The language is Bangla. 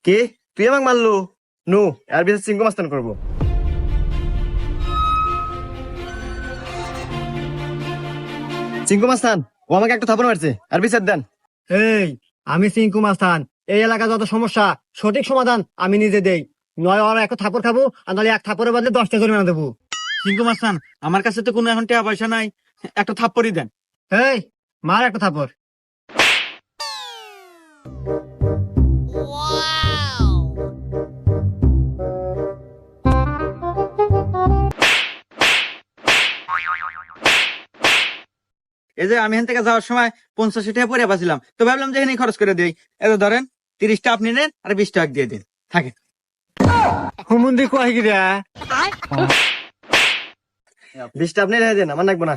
কে তুই আমাকে মারলো? নো, এর বিচার চিঙ্কু মাস্তান করবো। চিঙ্কু মাস্তান, ও আমাকে একটা থাপড় মারছে, আর বিচার দেন। এই, আমি সিংকু মাস্তান। এই এলাকা যত সমস্যা সঠিক সমাধান আমি নিজে দেই। নয় ওরা এক থাপড় খাবো, আর নাহলে এক থাপড়ের বদলে 10টা জরিমানা দেবো। সিংকু মাস্তান, আমার কাছে তো কোনো এখন টাকা পয়সা নাই, একটা থাপ্পড়ই দেন। এই, মার একটা থাপড়। এই যে আমি এখান থেকে যাওয়ার সময় 85 টাকা পরে পাচ্ছিলাম, তো ভাবলাম যে এখানে খরচ করে দিই। এত ধরেন 30টা আপনি নেন আর 20 টাকা দিয়ে দিন, থাকে। হুমুন্দি কয় গিরা? 20টা আপনি রেখে দেন, আমার লাগবে না।